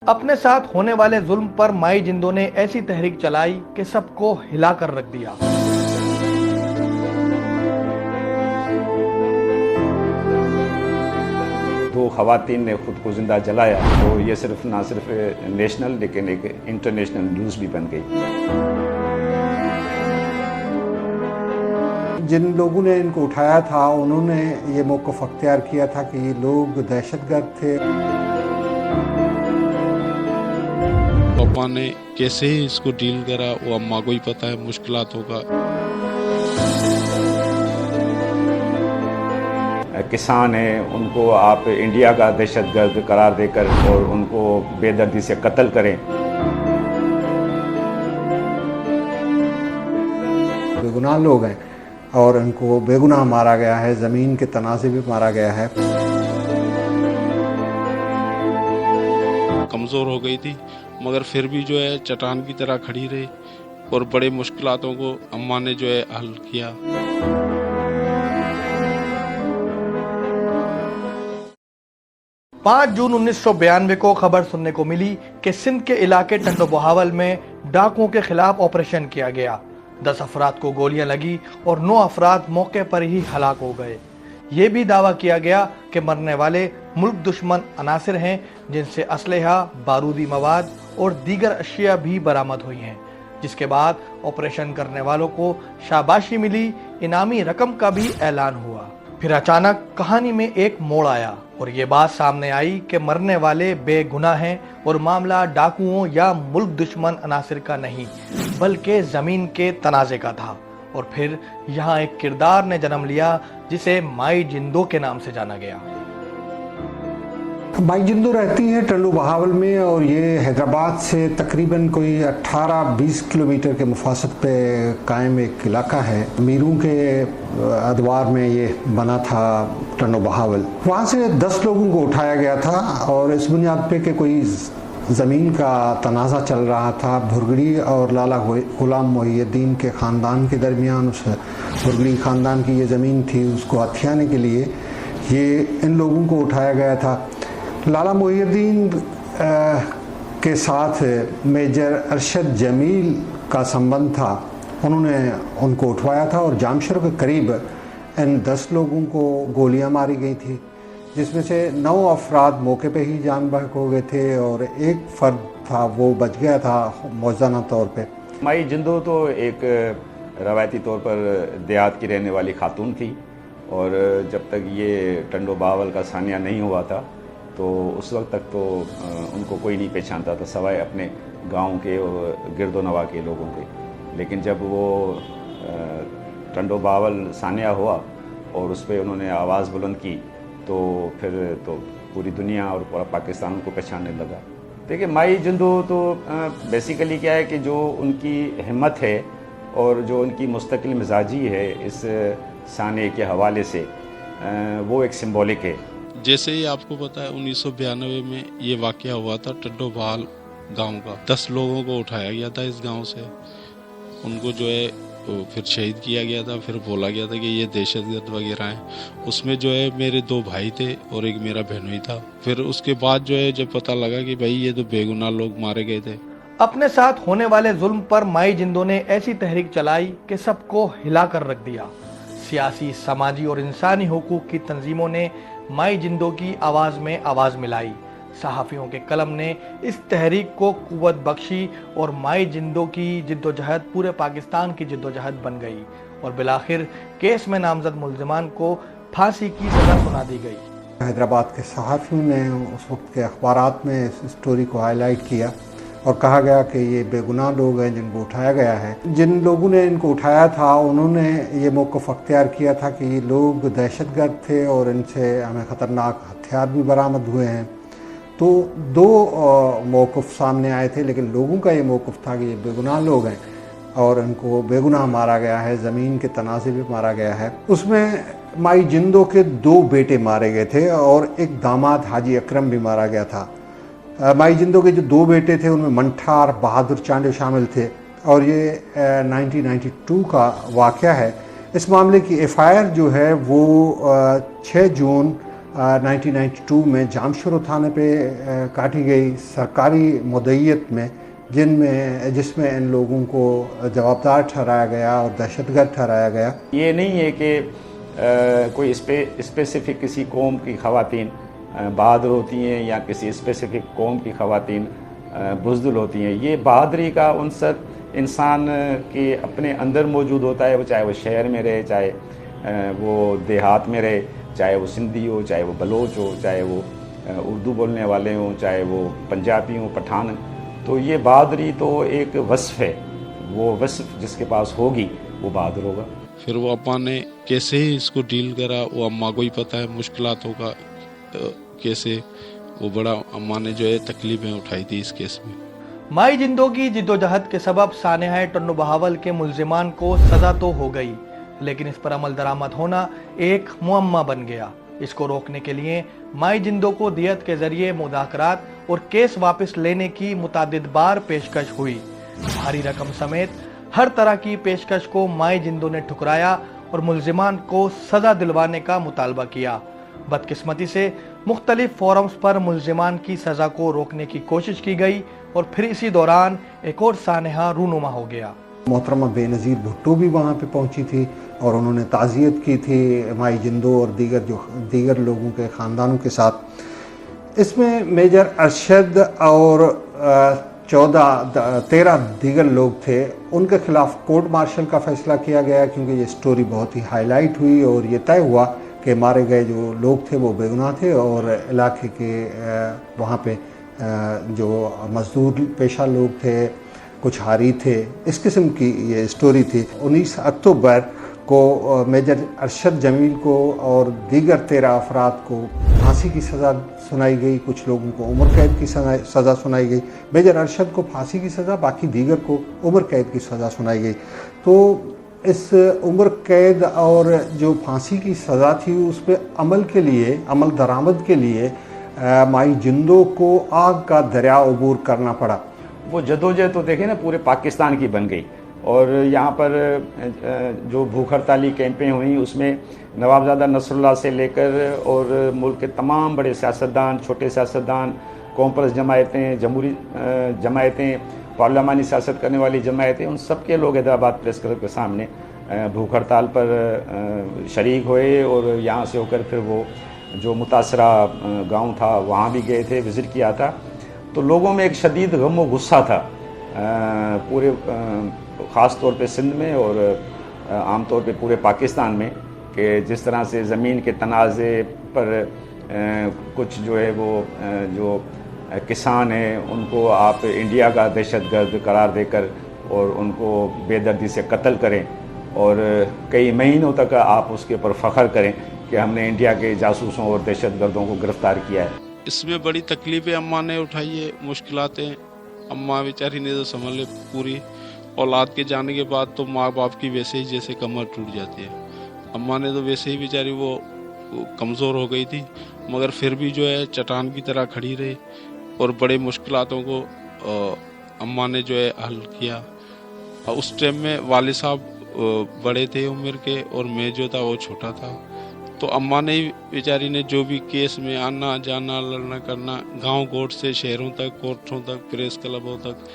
اپنے ساتھ ہونے والے ظلم پر مائی جندوں نے ایسی تحریک چلائی کہ سب کو ہلا کر رکھ دیا۔ دو خواتین نے خود کو زندہ جلایا تو یہ صرف نہ صرف نیشنل لیکن ایک انٹرنیشنل نیوز بھی بن گئی۔ جن لوگوں نے ان کو اٹھایا تھا انہوں نے یہ موقف اختیار کیا تھا کہ یہ لوگ دہشت گرد تھے۔ پاپا نے کیسے ہی اس کو ڈیل کرا وہ اماں کو ہی پتہ ہے مشکلاتوں کا۔ کسان ہیں ان کو آپ انڈیا کا دہشت گرد قرار دے کر اور ان کو بے دردی سے قتل کریں۔ بے گناہ لوگ ہیں اور ان کو بے گناہ مارا گیا ہے، زمین کے تنازع بھی مارا گیا ہے۔ کمزور ہو گئی تھی مگر پھر بھی جو ہے چٹان کی طرح کھڑی رہی اور بڑے مشکلاتوں کو اماں نے جو ہے حل کیا۔ 5 جون 1992 کو خبر سننے کو ملی کہ سندھ کے علاقے ٹنڈو بہاول میں ڈاکوؤں کے خلاف آپریشن کیا گیا۔ 10 افراد کو گولیاں لگی اور 9 افراد موقع پر ہی ہلاک ہو گئے۔ یہ بھی دعویٰ کیا گیا کہ مرنے والے ملک دشمن عناصر ہیں جن سے اسلحہ، بارودی مواد اور دیگر اشیاء بھی برآمد ہوئی ہیں، جس کے بعد آپریشن کرنے والوں کو شاباشی ملی، انعامی رقم کا بھی اعلان ہوا۔ پھر اچانک کہانی میں ایک موڑ آیا اور یہ بات سامنے آئی کہ مرنے والے بے گناہ ہیں اور معاملہ ڈاکوؤں یا ملک دشمن عناصر کا نہیں بلکہ زمین کے تنازع کا تھا۔ اور پھر یہاں ایک کردار نے جنم لیا جسے مائی جندوں کے نام سے جانا گیا۔ مائی جندو رہتی ہیں ٹنڈو بہاول میں اور یہ حیدرآباد سے تقریباً کوئی 18-20 کلومیٹر کے مفاصلت پہ قائم ایک علاقہ ہے۔ میروں کے ادوار میں یہ بنا تھا ٹنڈو بہاول۔ وہاں سے 10 لوگوں کو اٹھایا گیا تھا اور اس بنیاد پہ کہ کوئی زمین کا تنازع چل رہا تھا بھرگڑی اور لالا غلام محی الدین کے خاندان کے درمیان۔ اس بھرگڑی خاندان کی یہ زمین تھی، اس کو ہتھیانے کے لیے یہ ان لوگوں کو اٹھایا گیا تھا۔ لالا محی الدین کے ساتھ میجر ارشد جمیل کا سنبندھ تھا، انہوں نے ان کو اٹھوایا تھا اور جامشر کے قریب ان 10 لوگوں کو گولیاں ماری گئی تھی، جس میں سے 9 افراد موقع پہ ہی جان بحق ہو گئے تھے اور ایک فرد تھا وہ بچ گیا تھا موزانہ طور پہ۔ مائی جندو تو ایک روایتی طور پر دیہات کی رہنے والی خاتون تھی اور جب تک یہ ٹنڈو بہاول کا ثانیہ نہیں ہوا تھا تو اس وقت تک تو ان کو کوئی نہیں پہچانتا تھا سوائے اپنے گاؤں کے اور گرد و نواح کے لوگوں کے۔ لیکن جب وہ ٹنڈو بہاول ثانیہ ہوا اور اس پہ انہوں نے آواز بلند کی تو پھر تو پوری دنیا اور پورا پاکستان کو پہچاننے لگا۔ دیکھیں مائی جندو تو بیسیکلی کیا ہے کہ جو ان کی ہمت ہے اور جو ان کی مستقل مزاجی ہے اس ثانیے کے حوالے سے وہ ایک سمبولک ہے۔ جیسے ہی آپ کو پتہ ہے 1992 میں یہ واقعہ ہوا تھا ٹنڈو بہاول گاؤں کا، 10 لوگوں کو اٹھایا گیا تھا اس گاؤں سے، ان کو جو ہے پھر شہید کیا گیا تھا، پھر بولا گیا تھا کہ یہ دہشت گرد وغیرہ ہیں۔ اس میں جو ہے میرے 2 بھائی تھے اور ایک میرا بہنوئی تھا۔ پھر اس کے بعد جو ہے جب پتہ لگا کہ بھائی یہ تو بے گناہ لوگ مارے گئے تھے۔ اپنے ساتھ ہونے والے ظلم پر مائی جندوں نے ایسی تحریک چلائی کہ سب کو ہلا کر رکھ دیا۔ سیاسی، سماجی اور انسانی حقوق کی تنظیموں نے مائی جندوں کی آواز میں آواز ملائی، صحافیوں کے قلم نے اس تحریک کو قوت بخشی اور مائی جندوں کی جدوجہد پورے پاکستان کی جدوجہد بن گئی اور بالآخر کیس میں نامزد ملزمان کو پھانسی کی سزا سنا دی گئی۔ حیدرآباد کے صحافیوں نے اس وقت کے اخبارات میں اس اسٹوری کو ہائی لائٹ کیا اور کہا گیا کہ یہ بے گناہ لوگ ہیں جن کو اٹھایا گیا ہے۔ جن لوگوں نے ان کو اٹھایا تھا انہوں نے یہ موقف اختیار کیا تھا کہ یہ لوگ دہشت گرد تھے اور ان سے ہمیں خطرناک ہتھیار بھی برآمد ہوئے ہیں۔ تو 2 موقف سامنے آئے تھے، لیکن لوگوں کا یہ موقف تھا کہ یہ بے گناہ لوگ ہیں اور ان کو بے گناہ مارا گیا ہے، زمین کے تنازع بھی مارا گیا ہے۔ اس میں مائی جندوں کے 2 بیٹے مارے گئے تھے اور ایک داماد حاجی اکرم بھی مارا گیا تھا۔ مائی جندوں کے جو 2 بیٹے تھے ان میں منٹھا اور بہادر چانڈے شامل تھے اور یہ 1992 کا واقعہ ہے۔ اس معاملے کی ایف آئی آر جو ہے وہ 6 جون 1992 میں جامشورو تھانے پہ کاٹی گئی سرکاری مدعیت میں، جس میں ان لوگوں کو جوابدار ٹھہرایا گیا اور دہشت گرد ٹھہرایا گیا۔ یہ نہیں ہے کہ کوئی اسپیسیفک کسی قوم کی خواتین بہادر ہوتی ہیں یا کسی اسپیسیفک قوم کی خواتین بزدل ہوتی ہیں۔ یہ بہادری کا عنصر انسان کے اپنے اندر موجود ہوتا ہے، وہ چاہے وہ شہر میں رہے، چاہے وہ دیہات میں رہے، چاہے وہ سندھی ہو، چاہے وہ بلوچ ہو، چاہے وہ اردو بولنے والے ہوں، چاہے وہ پنجابی ہوں، پٹھان۔ تو یہ بہادری تو ایک وصف ہے، وہ وصف جس کے پاس ہوگی وہ بہادر ہوگا۔ پھر وہ اماں نے کیسے ہی اس کو ڈیل کرا، وہ اماں کو ہی پتہ ہے مشکلاتوں کا کیسے وہ بڑا اماں نے جو ہے تکلیفیں اٹھائی تھی اس کیس میں۔ مائی جندو کی جدوجہد کے سبب سانحہ ٹنڈو بہاول کے ملزمان کو سزا تو ہو گئی، لیکن اس پر عمل درآمد ہونا ایک معمہ بن گیا۔ اس کو روکنے کے لیے مائی جندو کو دیت کے ذریعے مذاکرات اور کیس واپس لینے کی متعدد بار پیشکش ہوئی۔ بھاری رقم سمیت ہر طرح کی پیشکش کو مائی جندو نے ٹھکرایا اور ملزمان کو سزا دلوانے کا مطالبہ کیا۔ بدقسمتی سے مختلف فورمز پر ملزمان کی سزا کو روکنے کی کوشش کی گئی اور پھر اسی دوران ایک اور سانحہ رونما ہو گیا۔ محترمہ بے نظیر بھٹو بھی وہاں پہ پہنچی تھی اور انہوں نے تعزیت کی تھی مائی جندو اور دیگر لوگوں کے خاندانوں کے ساتھ۔ اس میں میجر ارشد اور 13 دیگر لوگ تھے، ان کے خلاف کورٹ مارشل کا فیصلہ کیا گیا کیونکہ یہ سٹوری بہت ہی ہائی لائٹ ہوئی اور یہ طے ہوا کہ مارے گئے جو لوگ تھے وہ بے گناہ تھے اور علاقے کے وہاں پہ جو مزدور پیشہ لوگ تھے، کچھ حاری تھے، اس قسم کی یہ سٹوری تھی۔ 19 اکتوبر کو میجر ارشد جمیل کو اور دیگر 13 افراد کو پھانسی کی سزا سنائی گئی، کچھ لوگوں کو عمر قید کی سزا سنائی گئی۔ میجر ارشد کو پھانسی کی سزا، باقی دیگر کو عمر قید کی سزا سنائی گئی۔ تو اس عمر قید اور جو پھانسی کی سزا تھی اس پہ عمل درآمد کے لیے مائی جندو کو آگ کا دریا عبور کرنا پڑا۔ وہ جدوجہد تو دیکھیں نا پورے پاکستان کی بن گئی، اور یہاں پر جو بھوک ہڑتالی کیمپیں ہوئیں اس میں نوابزادہ نصر اللہ سے لے کر اور ملک کے تمام بڑے سیاستدان، چھوٹے سیاستدان، قوم پرست جماعتیں، جمہوری جماعتیں، پارلیمانی سیاست کرنے والی جماعتیں، ان سب کے لوگ حیدرآباد پریس کلب کے سامنے بھوک ہڑتال پر شریک ہوئے، اور یہاں سے ہو کر پھر وہ جو متاثرہ گاؤں تھا وہاں بھی گئے تھے، وزٹ کیا تھا۔ تو لوگوں میں ایک شدید غم و غصہ تھا پورے خاص طور پہ سندھ میں اور عام طور پہ پورے پاکستان میں، کہ جس طرح سے زمین کے تنازع پر کچھ جو ہے وہ جو کسان ہیں ان کو آپ انڈیا کا دہشت گرد قرار دے کر اور ان کو بے دردی سے قتل کریں اور کئی مہینوں تک آپ اس کے اوپر فخر کریں کہ ہم نے انڈیا کے جاسوسوں اور دہشت گردوں کو گرفتار کیا ہے۔ اس میں بڑی تکلیفیں اماں نے اٹھائی ہے، مشکلاتیں اماں بیچاری نے تو سنبھل لی پوری۔ اولاد کے جانے کے بعد تو ماں باپ کی ویسے ہی جیسے کمر ٹوٹ جاتی ہے، اماں نے تو ویسے ہی بیچاری وہ کمزور ہو گئی تھی، مگر پھر بھی جو ہے چٹان کی طرح کھڑی رہی اور بڑے مشکلاتوں کو اماں نے جو ہے حل کیا۔ اس ٹائم میں والد صاحب بڑے تھے عمر کے اور میں جو تھا وہ چھوٹا تھا، تو اماں نے بیچاری نے جو بھی کیس میں آنا جانا لڑنا کرنا، گاؤں کوٹ سے شہروں تک، کورٹوں تک، پریس کلبوں تک،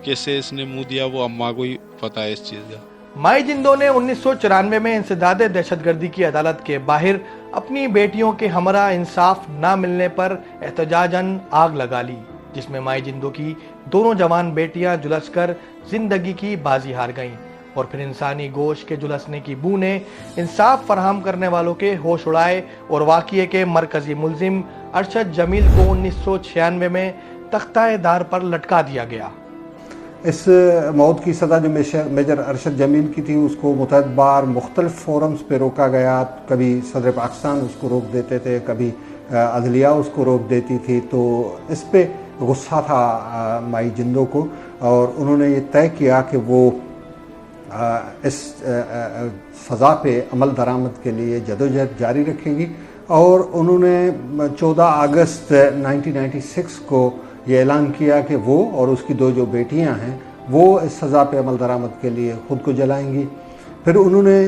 کیسے اس نے منہ دیا وہ اماں کو ہی پتہ ہے اس چیز کا۔ مائی جندو نے 1994 میں انسداد دہشت گردی کی عدالت کے باہر اپنی بیٹیوں کے ہمراہ انصاف نہ ملنے پر احتجاجاً آگ لگا لی، جس میں مائی جندو کی دونوں جوان بیٹیاں جھلس کر زندگی کی بازی ہار گئیں، اور پھر انسانی گوشت کے جھلسنے کی بو نے انصاف فراہم کرنے والوں کے ہوش اڑائے اور واقعے کے مرکزی ملزم ارشد جمیل کو 1996 میں تختہ دار پر لٹکا دیا گیا۔ اس موت کی سزا جو میجر ارشد جمیل کی تھی اس کو متعدد بار مختلف فورمز پہ روکا گیا، کبھی صدر پاکستان اس کو روک دیتے تھے، کبھی عدلیہ اس کو روک دیتی تھی، تو اس پہ غصہ تھا مائی جندو کو، اور انہوں نے یہ طے کیا کہ وہ اس سزا پہ عمل درآمد کے لیے جدوجہد جاری رکھے گی، اور انہوں نے 14 اگست 1996 کو یہ اعلان کیا کہ وہ اور اس کی 2 جو بیٹیاں ہیں وہ اس سزا پہ عمل درآمد کے لیے خود کو جلائیں گی۔ پھر انہوں نے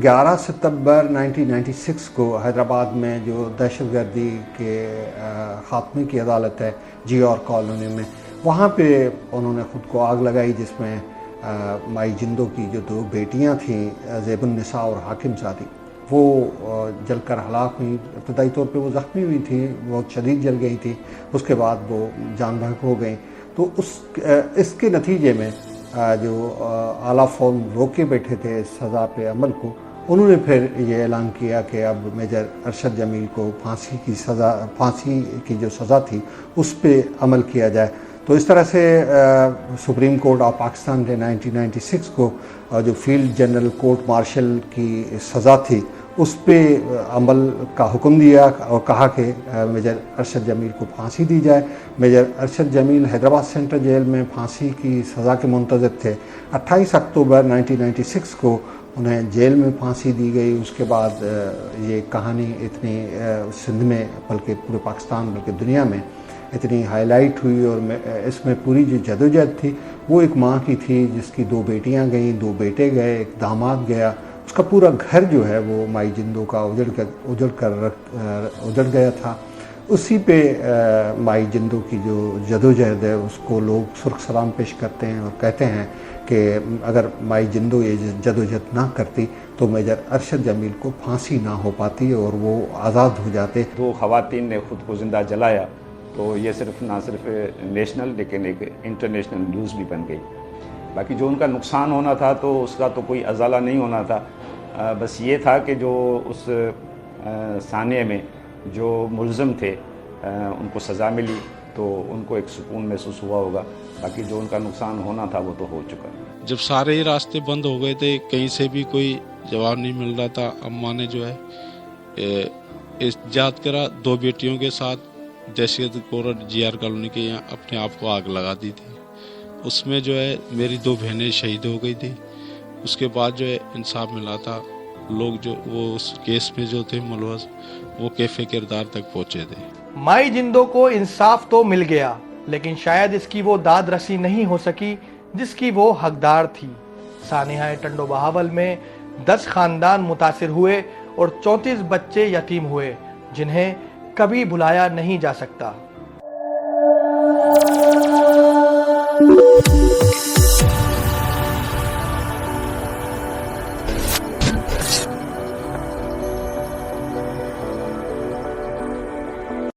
11 ستمبر 1996 کو حیدرآباد میں جو دہشت گردی کے خاتمے کی عدالت ہے جی اور کالونی میں، وہاں پہ انہوں نے خود کو آگ لگائی، جس میں مائی جندو کی جو 2 بیٹیاں تھیں زیب النساء اور حاکم زادی، وہ جل کر ہلاک ہوئیں۔ ابتدائی طور پہ وہ زخمی ہوئی تھیں، بہت شدید جل گئی تھیں، اس کے بعد وہ جان بحق ہو گئیں۔ تو اس کے نتیجے میں جو اعلیٰ فورم روکے بیٹھے تھے اس سزا پہ عمل کو، انہوں نے پھر یہ اعلان کیا کہ اب میجر ارشد جمیل کو پھانسی کی جو سزا تھی اس پہ عمل کیا جائے۔ تو اس طرح سے سپریم کورٹ آف پاکستان نے 1996 کو جو فیلڈ جنرل کورٹ مارشل کی سزا تھی اس پہ عمل کا حکم دیا اور کہا کہ میجر ارشد جمیل کو پھانسی دی جائے۔ میجر ارشد جمیل حیدرآباد سینٹرل جیل میں پھانسی کی سزا کے منتظر تھے۔ 28 اکتوبر 1996 کو انہیں جیل میں پھانسی دی گئی۔ اس کے بعد یہ کہانی اتنی سندھ میں بلکہ پورے پاکستان بلکہ دنیا میں اتنی ہائی لائٹ ہوئی، اور اس میں پوری جو جدوجہد تھی وہ ایک ماں کی تھی جس کی 2 بیٹیاں گئیں، 2 بیٹے گئے، ایک داماد گیا، اس کا پورا گھر جو ہے وہ مائی جندو کا اجڑ گیا تھا۔ اسی پہ مائی جندو کی جو جدوجہد ہے اس کو لوگ سرخ سلام پیش کرتے ہیں اور کہتے ہیں کہ اگر مائی جندو یہ جدوجہد نہ کرتی تو میجر ارشد جمیل کو پھانسی نہ ہو پاتی اور وہ آزاد ہو جاتے۔ 2 خواتین نے خود کو زندہ جلایا تو یہ نہ صرف نیشنل لیکن ایک انٹرنیشنل نیوز بھی بن گئی۔ باقی جو ان کا نقصان ہونا تھا تو اس کا تو کوئی ازالہ نہیں ہونا تھا، بس یہ تھا کہ جو اس ثانیے میں جو ملزم تھے ان کو سزا ملی تو ان کو ایک سکون محسوس ہوا ہوگا۔ باقی جو ان کا نقصان ہونا تھا وہ تو ہو چکا۔ جب سارے ہی راستے بند ہو گئے تھے، کہیں سے بھی کوئی جواب نہیں مل رہا تھا، اماں نے جو ہے ایجاد کرا 2 بیٹیوں کے ساتھ دہشت گرد جی آر کالونی کے یہاں اپنے آپ کو آگ لگا دی تھی۔ اس میں جو ہے میری 2 بہنیں شہید ہو گئی تھی۔ اس کے بعد جو ہے انصاف ملا تھا، لوگ جو وہ اس کیس میں جو تھے ملوث وہ کیف کردار تک پہنچے تھے۔ مائی جندو کو انصاف تو مل گیا، لیکن شاید اس کی وہ داد رسی نہیں ہو سکی جس کی وہ حقدار تھی۔ سانحہ ٹنڈو بہاول میں 10 خاندان متاثر ہوئے اور 34 بچے یتیم ہوئے، جنہیں کبھی بھلایا نہیں جا سکتا۔